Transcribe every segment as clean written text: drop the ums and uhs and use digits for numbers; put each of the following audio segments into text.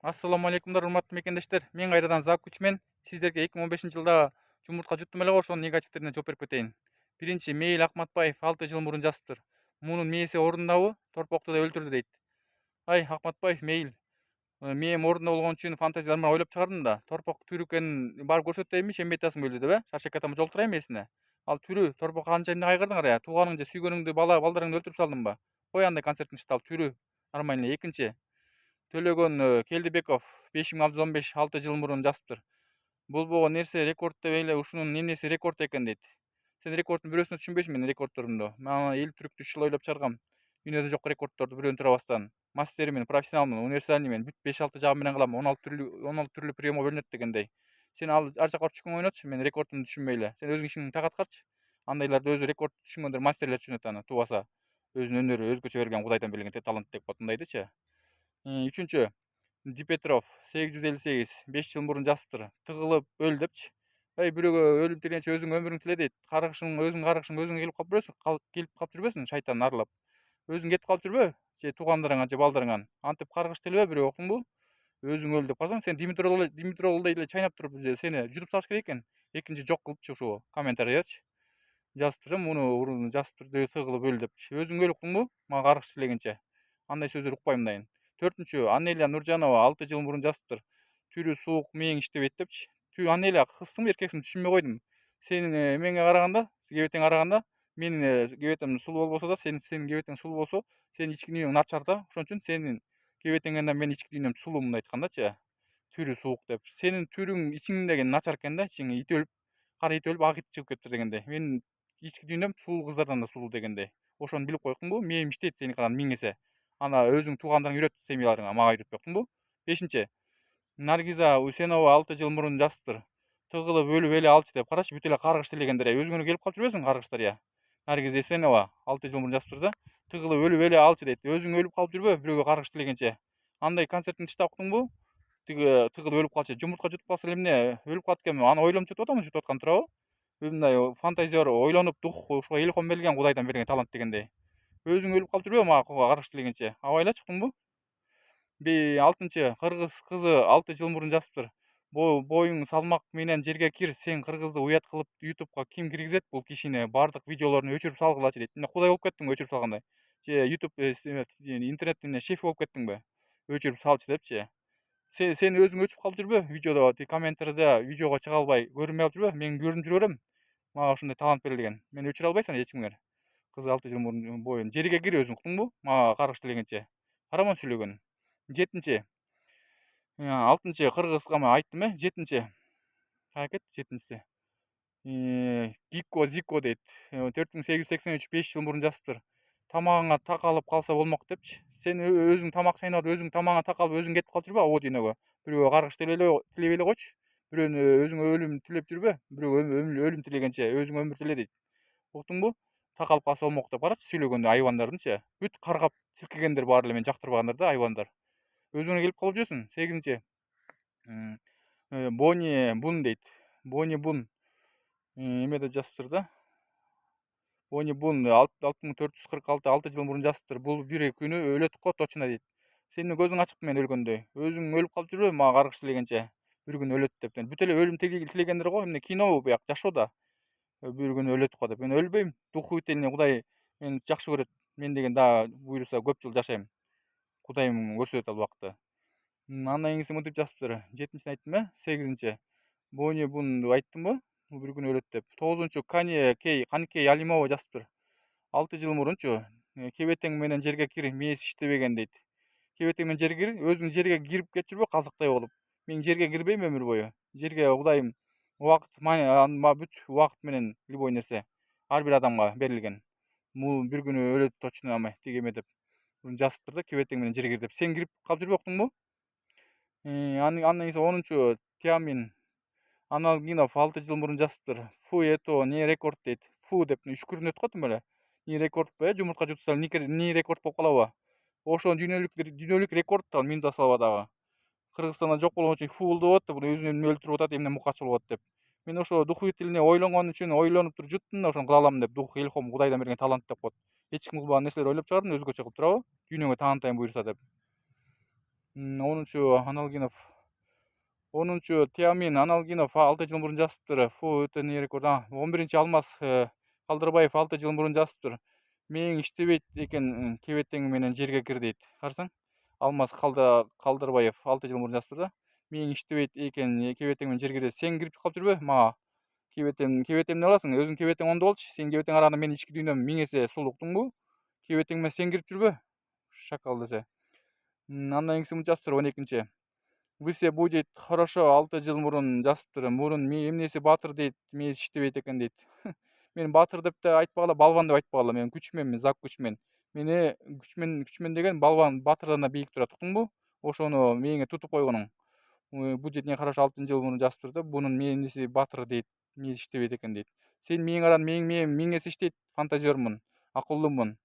Assalamu алейкумдар, урматтуу мекендештер. Мен кайрадан Закуч мен сиздерге 2015-жылда жумуртка жуттум эле го, ошонун негативтерине жооп берип кетейин. Биринчи, Мейил Акматбаев 6 жыл мурун жазыптыр. Мунун мээси орундабы? Торпокту да өлтүрдү дейт. Ай, Акматбаев, Мейил. Мээм орунда болгон үчүн фантазияларымы ойлоп чыгардым да. Торпок түрү экенин барып көрсөтөйүнбү, ишенбей атасың беле деп, Шаршек атама жолтурайын эсине. Ал түрү, Торпокко канча кайгырдыңар Тууганың же сүйгөнүңдү, балдарыңды өлтүрүп салдыңбы? Кой андай концерттин ичинде ал түрү. Нормально. Экинчи, Төлөгөн Келдибеков 5615 6 жыл мурун жазыптыр. Болбогон нерсе рекорд деп эле ушунун эмнеси рекорд экен дейт. Сен рекорддун бирөөсүнө түшүнбөйсүң менин рекордторумду. Мен эл түрктү 3 жыл ойлоп чыгаргам. Дүйнөдө жок рекордторду бирөөнү турабастан. Мастермин, профессионалмын, универсальныймын. Бүт 5-6 жагы менен кылам. 16 түрлүү приемга бөлүнөт дегендей. Сен ар жака түшкөнгө ойнотчу, мен рекордумду түшүнбөй эле. Сен өзүң ишиңди так аткарчы. Андайларды өзү рекорд түшүнгөндөр, мастерлер түшүнөт аны тубаса. Өзүнүн өнөрү өзгөчө берген, Кудайдан берилген талант деп коет мындайдычы. Үчүнчү, Дипетров 858 5 жыл мурун жазыптыр. Тыгылып өл депчи. Бирөөгө өлүм тилегенче өзүң өмүрүң тиле дейт. Өзүң каргышың өзүң келип калып жүрбөсүң шайтан арылап. Өзүң кетип калып жүрбө, же туугандарыңан же балдарыңан. Антип каргыш тилебе бирөө, уктуңбу? Өзүң өл деп калсаң, сен Димитровдой эле чайнап туруп сени жутуп салыш керек экен. Экинчи жок кылыпчы ушу комментариячы. Жазыптыр, муну жазыптыр, тыгылып өл депчи. Өзүң өл, уктуңбу? Мага каргыш тилегенче. Андай сөздөр укпайм мындайын. Төртүнчү, Анелия Нуржанова 6 жыл мурун жазыптыр. Түрү суук, мээң иштебейт депчи. Анелия кызсыңбы, эркексиңби түшүнбөй койдум. Сенин эмеңе караганда, кебетеңе караганда, менин кебетем сулуу болбосо да, сенин кебетең сулуу болсо, сенин ички дүйнөң начар да. Ошон үчүн сенин кебетеңден да менин ички дүйнөм сулуу, мындай айткандачы. Түрү суук деп. Сенин түрүң ичиңдеги начар экен да, ичиң ит өлүп, кара ит өлүп ак ит чыгып кетиптир дегендей. Менин ички дүйнөм сулуу кыздардан да сулуу дегендей. Ошону билип кой, уктуңбу? Мээм иштейт сеникинен 1000 эсе. Ана өзүң туугандарыңа үйрөт, семьяларыңа, мага үйрөтпөй, уктуңбу? Бешинчи, Наргиза Усенова 6 жыл мурун жазыптыр. Тыгылып өлүп эле алчы деп. Карачы, бүт эле каргыш тилегендер өзүңөргө келип калып жүрбөсүң каргыштар Наргиза Усенова 6 жыл мурун жазыптыр да. Тыгылып өлүп эле алчы дейт. Өзүң өлүп калып жүрбө, бирөөгө каргыш тилегенче. Андай концерттин тышта, уктуңбу? Тиги тыгылып өлүп калчы. Жумуртка жутуп калса эле эмне, өлүп калат экенби? Аны ойлонуп жутуп атамбы, жутуп аткан туурабы? Мындай фантазер ойлонуп, дух ушуга илхом берилген, Кудайдан берген талант дегендей. Өзүң өлүп калып жүрбө, мага каргыш тилегенче. Абайлачы, уктуңбу? Алтынчы, кыргыз кызы 6 жыл мурун жазыптыр. Боюң салмак менен жерге кир, сен кыргызды уят кылып ютубка ким киргизет бул кишини, баардык видеолорун өчүрүп салгылачы дейт. Эмне, кудай болуп кеттиңби өчүрүп салгандай? Же ютуб интернеттин шефи болуп кеттиңби? Өчүрүп салчы депчи. Сен өзүң өчүп калып жүрбө, видеодо, комментарийде видеого чыга албай, көрүнбөй калып жүрбө? Мен көрүнүп жүрө берем. Мага ушундай талант берилген. Мени өчүрө албайсыңар эч кимиңер. Кыз 6 жыл мурун боюн. Жерге кир өзүң, уктуңбу? Мага каргыш тилегенче. Караман сүйлөгөн. Жетинчи, алтынчы кыргызга айттым, жетинчи. Кая кетти жетинчиси? Гикко Зикко дейт. 4883 5 жыл мурун жазыптыр. Тамагыңа такалып калса болмок депчи. Сен өзүң тамак чайнап, өзүң тамагыңа такалып, өзүң кетип калып жүрбө о дүйнөгө. Бирөөгө каргыш тилебей эле койчу. Бирөөнү өзүңө өлүм тилеп жүрбө. Бирөөгө өлүм тилегенче өзүң өмүр тиле дейт. Уктуңбу? Такалып калса болмок деп. Карачы сүйлөгөндү айбандардынчы. Бүт каргап силкегендер баары эле мени жактырбагандар да, айбандар. Өзүңө келип калып жүрөсүң. 8-чи, Бони Бун дейт. Бони Бун эмеде жазыптыр да. Бони Бун 6446 6 жыл мурун жазыптыр. Бул бир күнү өлөт го точно дейт. Сенин көзүң ачыкпы мен өлгөндөй. Өзүң өлүп калып жүрбө, мага каргыш тилегенче. Бир күнү өлөт деп. Бүт эле өлүм тилегендер го. Эмне, кинобу буяк, жашоо да. Бир күнү өлөт го деп. Мен өлбөйм. Духу итинин Кудай мени жакшы көрөт. Мен деген дагы буйруса көп жыл жашайм. Кудайым көрсөтөт ал убакытты. Андан кийинкиси мынтип жазыптыр. 7-чини айттым, 8-чи. Бони Бун айттымбы? Бул бир күнү өлөт деп. 9-чу, Каникей Алимова жазыптыр. 6 жыл мурунчу. Кебетең менен жерге кир, мээси иштебеген дейт. Кебетең менен жерге кир, өзүң жерге кирип кетип жүрбө казыктай болуп. Мен жерге кирбейм өмүр бою. Жерге Кудайым убакыт, бүт убакыт менен любой нерсе ар бир адамга берилген. Бул бир күнү өлөт точно, тиги эме деп жазыптыр да, кебетең менен жерге кир деп. Сен кирип калып жүрбө, уктуңбу? Андан кийин 10-чу, Тиамин Аналгинов 6 жыл мурун жазыптыр. Фу, это не рекорд дейт. Фу деп үшкүрүнөт го тим эле. Не рекорд бе, жумуртка жутса не рекорд болуп калабы? Ошо дүйнөлүк рекорд да минута салабадагы. Кыргызстанда жок болгон үчүн фул деп атат, бул өзүн эмне өлтүрүп атат, эмне мукач болуп атат деп. Мен ошо духу тилине ойлонгон үчүн ойлонуп туруп жуттум да, ошону кыла алам деп, дух илхом Кудайдан берген талант деп коет. Эч ким кылбаган нерселерди ойлоп чыгардым, өзгөчө кылып турабы? Дүйнөгө таанытайын буйруса деп. 10-чу Аналгинов. 10-чу Тиамин Аналгинов 6 жыл мурун жасыптыр. Фу өтө не рекорд. 11-чи Алмаз Калдырбаев 6 жыл мурун жасыптыр. Мээң иштебейт экен кебетең менен жерге кир дейт. Карасаң? Алмаз Калдырбаев 6 жыл мурун жасыптыр да. Мээң иштебейт экен кебетең менен жерге кир. Сен кирип калып жүрбө мага. Кебетем не аласың? Өзүң кебетең оңдо болчу. Сен кебетең араганда менин ички дүйнөм 1000 эсе сулууктуңбу? Кебетең менен сен кирип жүрбө. Шакал десе. Андан кийинкиси мынча жазыптыр 12-чи. Высе будет хорошо 6 жыл мурун жазыптыр. Мурун эмнеси баатыр дейт, мээси иштебейт экен дейт. Мен баатыр деп да айтпагыла, балбан деп айтпагыла. Мен күчмөнмүн, зак күчмөн. Мени күчмөн деген балбан баатырдан да бийик турат, уктуңбу? Ошону мээңе тутуп койгонуң. Будет не хорошо 6 жыл мурун жазыптыр да. Бунун мээниси баатыр дейт, мээси иштебейт экен дейт. Сен мээң аран мээң 1000 эсе иштейт, фантазермун, акыллуумун.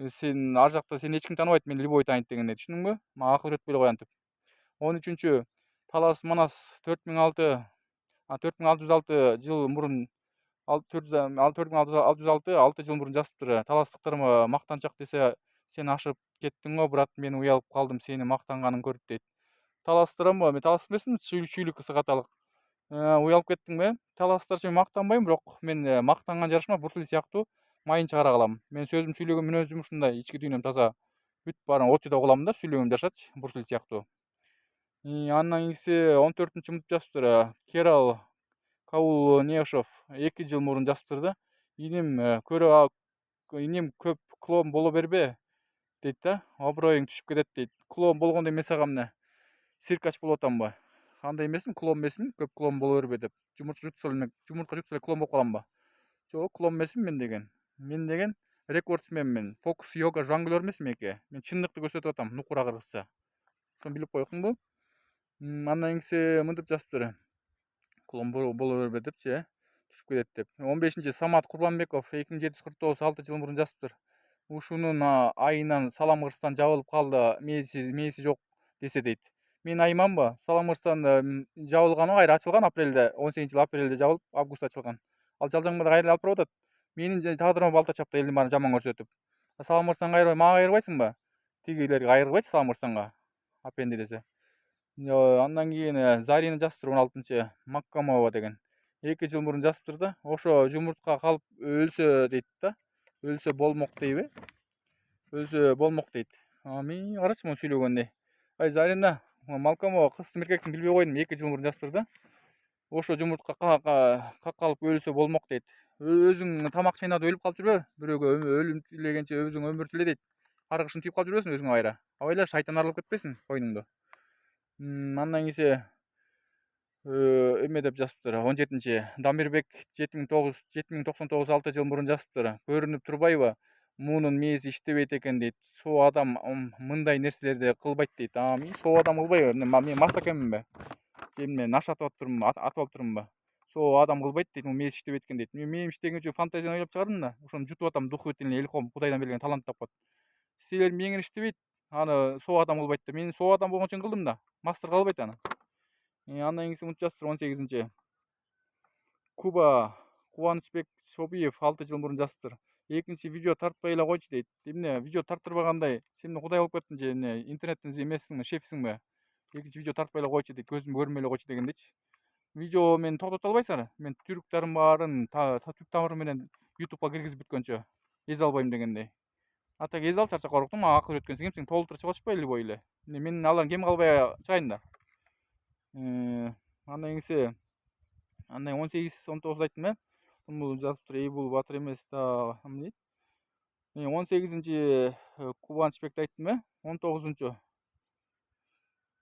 Сен ар жакта сени эч ким тааныбайт, мен любой тааныйт дегендей. Түшүндүңбү? Мага акыл үйрөтпөй эле кой антип. 13-чү Талас Манас 4606 жыл мурун 4606 жыл мурун жазыптыр. Таластыктарыма мактанчак десе сен ашып кеттиң го, брат, мен уялып калдым сени мактанганын көрүп дейт. Таластырамбы? Мен талас эмесмин, чүйлүк кызы каталык. Уялып кеттиңби? Таластар мен мактанбайм, бирок мен мактанган жарышма Бурсуль сыяктуу майын чыгара калам. Мен сөзүм сүйлөгөн мүнөзүм ушундай, ички дүйнөм таза. Бүт баарын отчуда кылам да, сүйлөгөнүмдү жашачы, Бурсуль сыяктуу. Андан кийинкиси 14-чү мынтип жазыптыр. Керал Каул Неошов 2 жыл мурун жазыптыр да. Инем көп клоун боло бербе дейт да. Аброюң түшүп кетет дейт. Клоун болгондо эмес ага эмне? Циркач болуп атамбы? Кандай эмесмин? Клоун эмесмин? Көп клоун боло бербе деп. Жумуртка жутса эле клоун болуп каламбы? Жок, клоун эмесмин мен деген. Мен деген рекордсменмин. Фокус йога жонглер эмесмин эке. Мен чындыкты көрсөтүп атам, нукура кыргызча. Ошону билип коюңбу? Андан кийинкиси мынтип жазыптыр. Клоун боло бербе депчи, түшүп кетет деп. 15-чи Самат Курбанбеков 2749 6 жыл мурун жазыптыр. Ушунун айынан Салам Кыргызстан жабылып калды, мээси жок десе дейт. Мен айымамбы? Салам Кыргызстан жабылган, кайра ачылган апрелде, 18-жыл апрелде жабылып, августта ачылган. Ал жалжаңбада кайра алып барып атат. Менин тагдырыма балта чапты, элдин баарын жаман көрсөтүп. Салам Кыргызстанга кайрыбай, мага кайрыбайсыңбы? Тигилерге кайрылбайчы Салам Кыргызстанга. Апенди десе. Андан кийин Зарина жазыптыр 16-чы Маккамова деген. 2 жыл мурун жазыптыр да. Ошо жумуртка калып өлсө дейт да. Өлсө болмок дейби? Өлсө болмок дейт. Мен карачы муну сүйлөгөндөй. Ай Зарина, Малкамова кызсың эркексиң билбей койдум. 2 жыл мурун жазыптыр да. Ошо жумуртка какалып өлсө болмок дейт. Өзүң тамак чайнап өлүп калып жүрбө? Бирөөгө өлүм тилегенче өзүң өмүр тиле дейт. Каргышын тийип калып жүрбөсүң өзүңө кайра. Абайла, шайтан аралап кетпесин койнуңду. Андан кийинси эме деп жазыптыр. 17-чи Дамирбек 7099 6 жыл мурун жазыптыр. Көрүнүп турбайбы? Мунун мээси иштебейт экен дейт. Соо адам мындай нерселерди кылбайт дейт. Мен соо адам кылбайбы? Мен мас экенминби? Эмне наша атып алып турумбу? Соо адам кылбайт дейт, мээси иштебейт экен дейт. Мен иштеген үчүн фантазияны ойлоп чыгардым да. Ошону жутуп атам, дух бетине илхом, Кудайдан берилген талант тапкат. Силер мээңер иштебейт, аны соо адам кылбайт да. Мен соо адам болгон үчүн кылдым да. Мастер кылбайт аны. Андан кийинкиси мынтип жазыптыр 18-чи. Куба Кубанычбек Шобиев 6 жыл мурун жазыптыр. Экинчи видео тартпай эле койчу дейт. Эмне видео тарттырбагандай? Сен Кудай болуп кеттиң же эмне? Интернеттин эмесиңби, шефисиңби? Экинчи видео тартпай эле койчу дейт. Көзүм көрмөй эле койчу дегендейчи. Видео мени токтото албайсыңар. Мен түрктөрдүн баарын түп тамыры менен YouTubeга киргизип бүткөнчө эзе албайм дегендей. Так эзе ал, чарчап калып мага акыл үйрөткөн кимсиң? Толтура чыгып атышпайбы любой эле? Мен алардын кем калбай чыгайын да. Андан кийинкиси 18-19 айттым э? Бул жазыптыр, бул батыр эмес да, эмне дейт? 18-чи Кубанычбекти айттым э? 19-чу.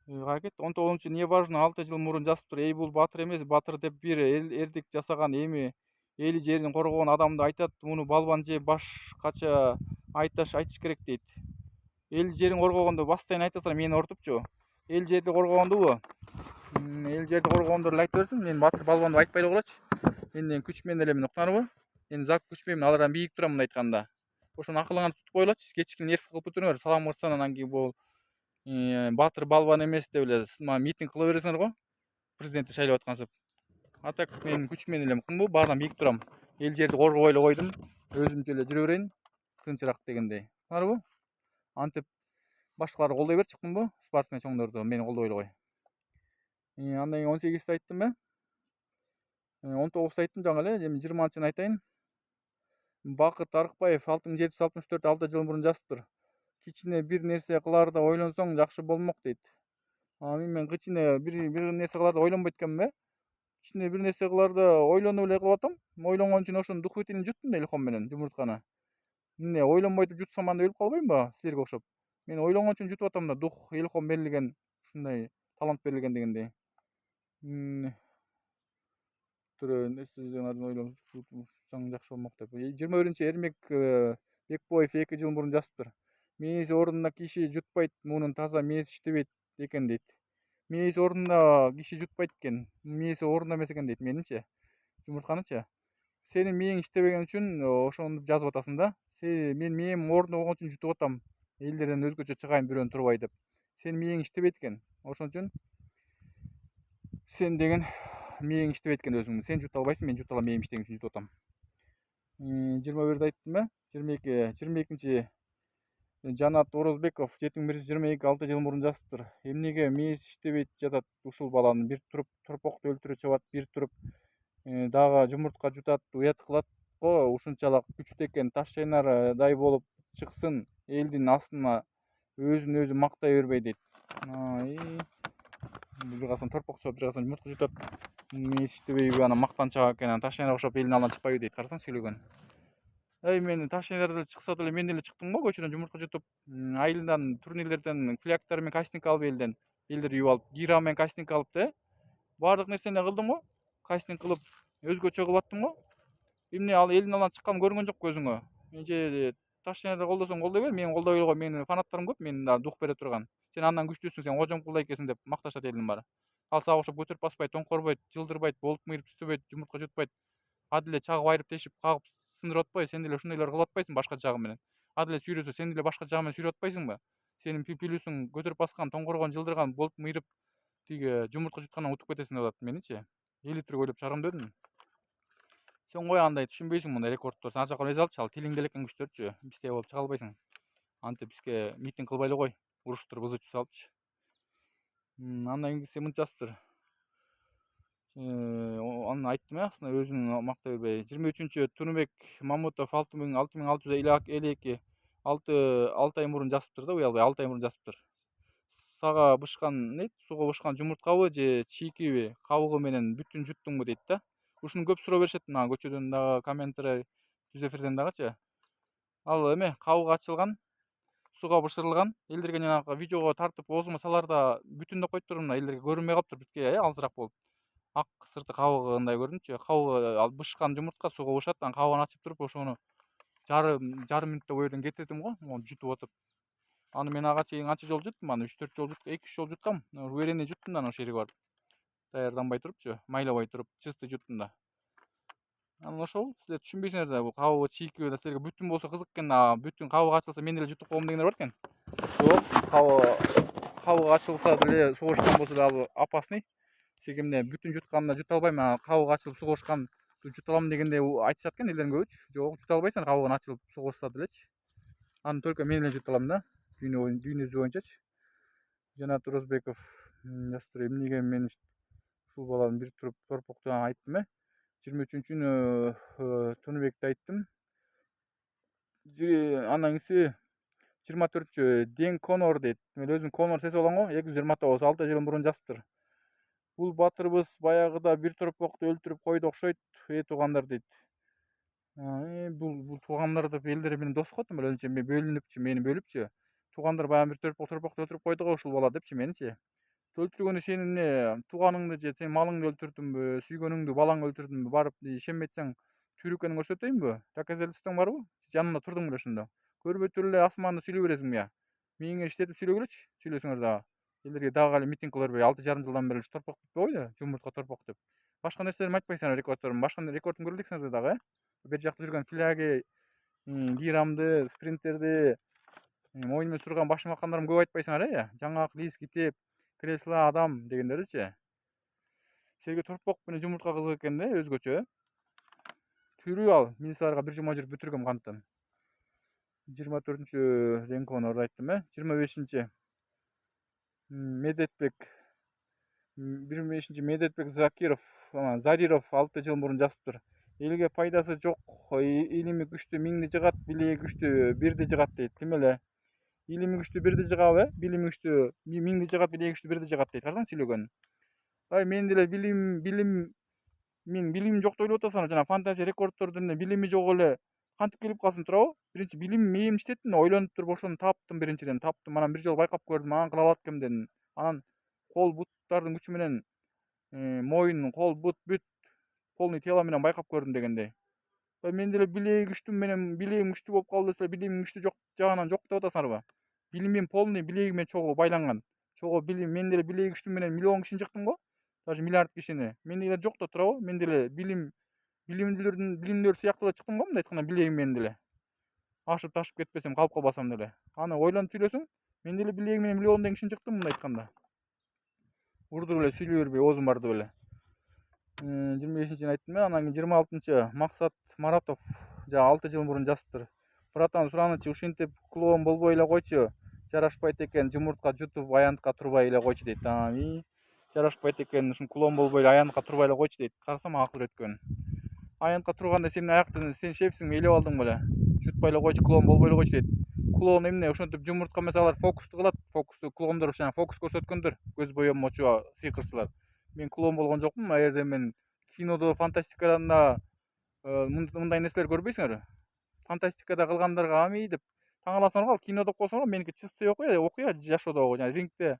Кайра кетти. 19-чу не важно 6 жыл мурун жазыптыр. Бул батыр эмес, батыр деп бир эрдик жасаган, эми эли жерин коргогон адамды айтат. Муну балбан же башкача айтыш керек дейт. Эл жерин коргогондо постоянно айтасыңар, мени ортупчу. Эл жерди коргогондубу? Эл жерди коргогондор эле айта берсин. Мен батыр балбан деп айтпай эле койгулачы. Мен күчмөн элемин, уктуңарбы? Мен зак күчмөнмүн, алардан бийик турам мындай айтканда. Ошону акылыңарда тутуп койгулачы. Кечки нерв кылып бүтүрүңөр. Салам Кыргызстан, анан кийин бул батыр балбан эмес деп эле митинг кыла бересиңер го. Президентти шайлап аткансып. Так мен күчмөн элем, уктуңбу? Баарынан бийик турам. Эл жерди коргобой эле койдум. Өзүмчө эле жүрө берейин. Тынчыраак дегендей. Уктуңарбы? Антип башкаларды колдой бер чыккынбы, спортсмен чоңдорду мени колдой эле кой. Андан кийин 18'ti айттым э. 19'tu айттым жаңы эле. Эми 20-чын айтайын. Бакыт Арыкбаев 6764 6 жыл мурун жазыптыр. Кичине бир нерсе кылаарда ойлонсоң жакшы болмок дейт. Мен кичине бир нерсе кылаарда ойлонбойт экенмин. Кичине бир нерсе кылаарда ойлонуп эле кылып атам. Ойлонгон үчүн ошонун дух бетилин жуттум да илком менен жумуртканы. Эмне ойлонбойт жутсам анда өлүп калбаймбы силерге окшоп? Мен ойлонгон үчүн жутуп атам да, дух, илком берилген, ушундай талант берилген дегендей. Ойлонсоң жакшы болмок деп. 21-чи Эрмек Бекбоев 2 жыл мурун жазыптыр. Мээси ордуна киши жутпайт, мунун таза мээси иштебейт экен дейт. Мээси ордуна киши жутпайт экен. Мээси ордуна эмес экен дейт менимче. Жумуртканычы. Сенин мээң иштебеген үчүн ошону жазып атасың да. Мен мээм ордуна болгон үчүн жутуп атам. Элдерден өзгөчө чыгайын бирөөнү турбай деп. Сенин мээң иштебейт экен. Ошон үчүн сен деген мээң иштебейт экен өзүң. Сен жута албайсың, мен жута алам, мээм иштеген үчүн жутуп атам. 21'de айттым э. 22-чи Жанат Орозбеков 7122 6 жыл мурун жазыптыр. Эмнеге мээси иштебейт жатат ушул баланы? Бир туруп торпокту өлтүрө чабат, бир туруп дагы жумуртка жутат, уят кылат го. Ушунчалык күчтүү экен, таш чайнардай болуп чыксын, элдин астына өзүн өзү мактай бербей дейт. Бир касам торпок чабат, бир касам жумуртка жутат. Мээси иштебейби, анан мактанчак экен, анан таш чайнарга окшоп элдин алдына чыкпайбы дейт. Карасаң сүйлөгөн. Мен таш чайнарда чыкса деле мен деле чыктым го көчөдөн жумуртка жутуп, айылдан, турнирлерден флягтар менен кастинг алып элдер үйүп алып, гира менен кастинг алып баардык нерсени кылдым го. Кастинг кылып, өзгөчө кылып аттым го. Эмне ал элдин алдына чыкканымды көргөн жокпу өзүңө? Же таш чайнарда колдосоң колдой бер, мени колдобой эле кой, менин фанаттарым көп, менин да дух бере турган. Сен андан күчтүүсүң, сен кожом кулдай экенсиң деп макташат элдин баары. Ал сага окшоп көтөрүп баспайт, тоңкорбойт, жылдырбайт, болуп мыйрып түстөбөйт, жумуртка жутпайт. А деле чагып айырып тешип, кагып сындырып атпайбы? Сен деле ушундайлар кылып атпайсыңбы башка жагы менен? А деле сүйрөсө, сен деле башка жагы менен сүйрөп атпайсыңбы? Сенин плюсуң көтөрүп баскан, тоңкоргон, жылдырган, болуп мыйрып тиги жумуртка жуткандан утуп кетесиң деп атат меничи. Эл түрүп ойлоп чыгарам дедим. Сен кой андай түшүнбөйсүң мындай рекордтор. Сен ар жака эзе алчы, ал тилиң деле экен күчтөрчү. Бизде болуп чыга албайсың. Антип бизге митинг кылбай эле кой. Уруштуруп ызы салыпчы. Андан кийинкиси мынча жазыптыр. Аны айттым астына өзүн мактай бербей. 23-чү Тунубек Мамутов 6652 6 ай мурун жазыптыр да, уялбай 6 ай мурун жазыптыр. Сага бышкан суга бышкан жумурткабы же чийкиби, кабыгы менен бүтүн жуттуңбу дейт да. Ушуну көп суроо беришет мага көчөдөн дагы, комменттер, түз эфирден дагычы. Ал эме кабыгы ачылган, суга бышырылган, элдерге жанагы видеого тартып оозума саларда бүтүн деп койуп турмун, элдерге көрүнбөй калыптыр, бүтке алысыраак болуп. Ак сырты кабыгындай көрүнчү. Кабыгы ал бышкан жумуртка суга бышат, анан кабыгын ачып туруп ошону жарым мүнөттөй бойдон кетирдим го, жутуп атып. Аны мен ага чейин канча жолу жуттум, аны 3-4 жолу жуттум, 2-3 жолу жуткам. Уверенный жуттум да ошол жерге барып. Даярданбай турупчу, майлабай туруп, чысты жуттум да. Анан ошол, силер түшүнбөйсүңөр да, бул кабыгы чийкиби да силерге бүтүн болсо кызык экен, бүтүн кабыгы ачылса мен деле жутуп калам дегендер бар экен. Жок, кабыгы ачылса деле суга бышкан болсо деле ал опасный. Эмне бүтүн жутканына жута албайм, кабыгы ачылып суга бышкан жута алам дегендей айтышат экен элдердин көбүчү. Жок, жута албайсың кабыгын ачылып суга бышса делечи. Аны только мен эле жута алам да, дүйнөбүз боюнчачы. Жанат Орозбеков жазыптыр. Эмнеге мен ушул баланы бир туруп торпокту айттым 23-күнү Тунубекти айттым. Андан кийинси 24-чү Ден Конор дейт. Мен өзүм Конор сезип алам го, 229 6 жыл мурун жазыптыр. Бул батырыбыз баягыда бир торпокту өлтүрүп койду окшойт, туугандар дейт. Бул туугандар деп элдер менен дос го, тим эле өзүнчө бөлүнүпчү, мени бөлүпчү. Туугандар баягы бир торпокту өлтүрүп койду го ушул бала депчи меничи. Өлтүргөнү сенин эмне тууганыңды же сенин малыңды өлтүрдүмбү, сүйгөнүңдү, балаңды өлтүрдүмбү, барып ишенбесең түйүр экенин көрсөтөйүнбү? Доказательствоң барбы? Жанында турдуң беле ошондо. Көрбөй туруп эле асманды сүйлөй бересиңби? Мээңер иштетип сүйлөгүлөчү, сүйлөсөңөр дагы. Элдерге дагы эле митинг кыла бербей, 6,5 жылдан бери торпок бүтпөй койду, жумуртка торпок деп. Башка нерселерди айтпайсыңар рекордторун, башка рекордун көрө элексиңер дагы, бер жакта жүргөн фляги, гирамды, спринтерди, моюнума сурган башыма аккандарымды көп айтпайсыңар, жаңак лист, китеп, кресло, адам дегендердичи. Силерге торпок менен жумуртка кызык экен да, өзгөчө. Түрүү ал, мен силерге бир жума жүрүп бүтүргөм кантиптен. 24-cü Renkov'un orada ayttım. 25-ci Medetbek 25-ci Medetbek Zadirov 6 жыл мурун жазыптыр. Элге пайдасы жок, илими күчтүү миңди жыгат, билиги күчтүү бирди жыгат дейт. Тим эле илими күчтүү бирди жыгабы? Билими күчтүү миңди жыгат, билиги күчтүү бирди жыгат дейт. Карасаң сүйлөгөнүн. Мен деле мен билимим жок деп ойлоп атасың, жана фантазия рекордтордун билими жок эле кантип келип калсын туурабы? Биринчи билим мээм иштеттим, ойлонуп туруп ошону таптым, биринчиден таптым. Анан бир жолу байкап көрдүм, анан кыла алат экенмин дедим. Анан кол буттардын күчү менен мойын, кол, бут, бүт полный тело менен байкап көрдүм дегендей. Мен деле билеги күчтүү болуп калды десе, билимим күчтүү жок жагынан жок деп атасыңарбы? Билимим полный билегиме чогуу байланган. Чогуу билим, мен деле билеги күчтүү менен миллион кишини жыктым го. Даже миллиард кишини. Мен деле жок да турабы? Мен деле билимдүүлөр сыяктуу эле чыктым го, мындай айтканда билегим менен деле. Ашып ташып кетпесем, калып калбасам деле. Аны ойлонуп сүйлөсөң, мен деле билеги менен миллиондон кишини жыктым, мындай айтканда. Урдуруп эле сүйлөй бербей, оозум барды беле. 25-чини айттым. Анан кийин 26-чы Максат Маратов 6 жыл мурун жазыптыр. Братан, суранычы, ушинтип клоун болбой эле койчу. Жарашпайт экен, жумуртка жутуп аянтка турбай эле койчу дейт. Жарашпайт экен, ушун клоун болбой эле аянтка турбай эле койчу дейт. Карасам акыл өткөн. Аянтка турганда сен аяктын сен шефсиңби, элеп алдың беле? Жутпай эле койчу, клоун болбой эле койчу дейт. Клоун эмне? Ошентип жумуртка эмес, алар фокусту кылат. Клоундор фокус көрсөткөндөр. Көз боемочу сыйкырчылар. Мен клоун болгон жокмун. А жерде мен кинодо, фантастикадан да мындай нерселер көрбөйсүңөр. Фантастикада кылгандарга деп таң аласыңар го. Кино деп койсоңор, меники чистый окуя жашоодогу, жана рингде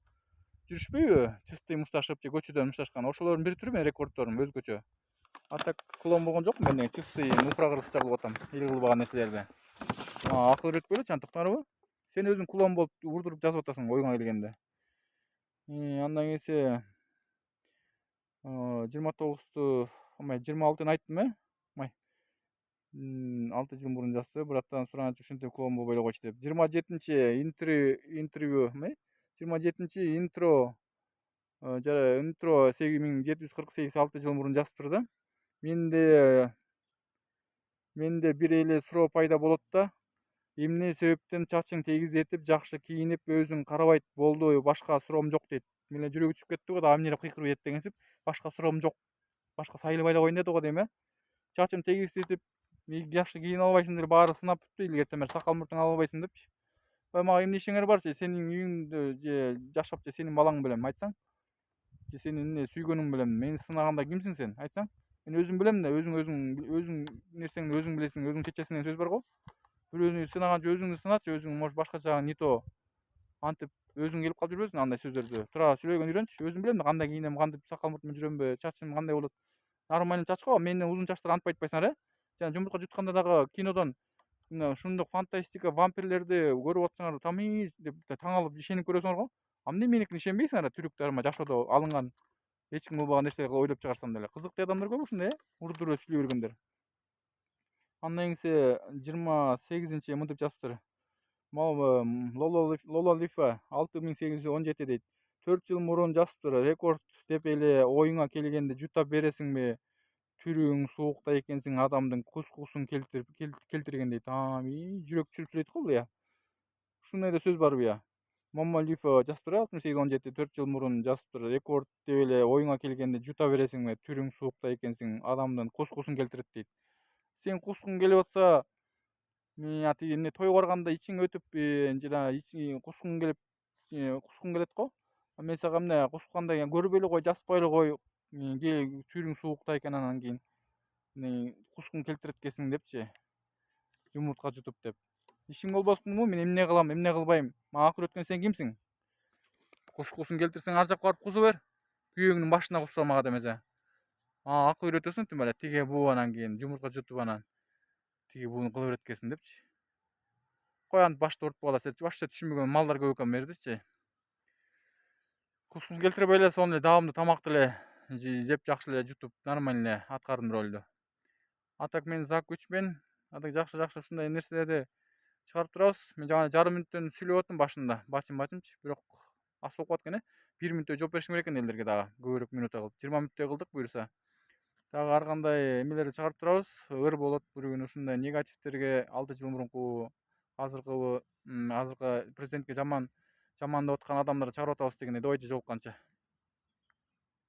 жүрүшпөйбү? Чистый мушташып же көчөдөн мушташкан. Ошолордун бир түрү менин рекордторум өзгөчө. А так клоун болгон жокмун, мен чистый муфра кыргызча кылып атам. Эл кылбаган нерселерди. Акыл үйрөтпөйлү, чантыктарбы? Сен өзүң клоун болуп урдуруп жазып атасың оюңа келгенде. Андан кийинси 26-ны айттым, 6 жыл мурун жазды. Братан, суранычы, ушинтип клоун болбой эле койчу деп. 27-чи интервью, 27-чи интро 8748 6 жыл мурун жазыптыр да. Менде бир эле суроо пайда болот да. Эмне себептен чачың тегиздетип, жакшы кийинип, өзүң карабайт болду, башка суроом жок дейт. Мен эле жүрөгү түшүп кетти го да, эмне эле кыйкырып ийет дегенсип, башка суроом жок. Башка сайылбай эле коеюн деди го дейм. Чачым тегиздетип, жакшы кийинип албайсың деле, баары сынап бүттү, илгертен бери сакал муртуңду ала албайсың депчи. Мага эмне ишиңер бар, же сенин үйүңдө же жашап же сенин балаң белем айтсаң? Же сенин эмне сүйгөнүң белем? Мени сынаганда кимсиң сен? Айтсаң? Мен өзүм билем да, өзүң нерсеңди өзүң билесиң, өзүң чечесиң деген сөз бар го. Бирөөнү сынаганчы өзүңдү сыначы, өзүң может башка жагың не то. Антип өзүң келип калып жүрбөсүң андай сөздөрдү. Тура сүйлөгөн үйрөнчү. Өзүм билем да, кандай кийинем, кантип сакал муртумду жүрөмбү, чачым кандай болот. Нормальный чач го, менден узун чачтар антип айтпайсыңар, Жана жумуртка жутканда дагы кинодон ушундук фантастика, вампирлерди көрүп атсаңар, тамиз деп таң алып ишенип көрөсүңөр го. А эмне меникине ишенбейсиңар, түрүктөрүм жашоодо алынган эч ким болбогон нерселерди ойлоп чыгарсам деле. Кызыктуу адамдар көп ушундай, урдуруп эле сүйлөй бергендер. Андан кийинси 28-нчи мынтип жазыптыр. Лола Лифа 6817 дейт. 4 жыл мурун жазыптыр. Рекорд деп эле оюңа келгенде жута бересиңби? Түрүң суукта экенсиң, адамдын кускусун келтирген дейт. Жүрөк чүрүп сүйлөйт го бул я. Ушундай да сөз барбы я? Лифа жазыптыр, 6817 4 жыл мурун жазыптыр. Рекорд деп эле оюңа келгенде жута бересиңби? Түрүң суукта экенсиң, адамдын кускусун келтирет дейт. Сен кускуң келип атса, тиги эмне тойго барганда ичиң өтүп, жана кускуң келет го. Мен сага эмне кусканда көрбөй эле кой, жазбай эле кой, түрүң суукта экен, анан кийин кускуң келтирет экенсиң депчи. Жумуртка жутуп деп. Ишиң болбосунбу? Мен эмне кылам, эмне кылбайм? Мага акыл өткөн сен кимсиң? Кускусун келтирсең ар жакка барып кусу бер. Күйөөңдүн башына кусса мага демесе. Мага акыл үйрөтөсүң, тим эле тиге буу, анан кийин жумуртка жутуп, анан тиги бууну кыла берет экенсиң депчи. Кой антип башты ооруп кала, башчы түшүнбөгөн малдар көп экен бердичи. Кускус келтирбей эле сонун эле даамдуу тамакты эле жеп, жакшы эле жутуп, нормально эле аткардым ролду. А так мен Зак Күчмен, жакшы ушундай нерселерди чыгарып турабыз. Мен жана жарым мүнөттөн сүйлөп аттым башында, бачымчы, бирок аз болуп калат экен, 1 мүнөттөй жооп беришим керек экен элдерге дагы, көбүрөөк мүнөт кылып. 20 мүнөттөй кылдык буюрса. Дагы ар кандай эмелерди чыгарып турабыз. Ыр болот, бір күн ушундай негативтерге 6 жыл мурунку азыркы президентке жамандап аткан адамдарды чыгарып атабыз дегендей дойчу жооп канча.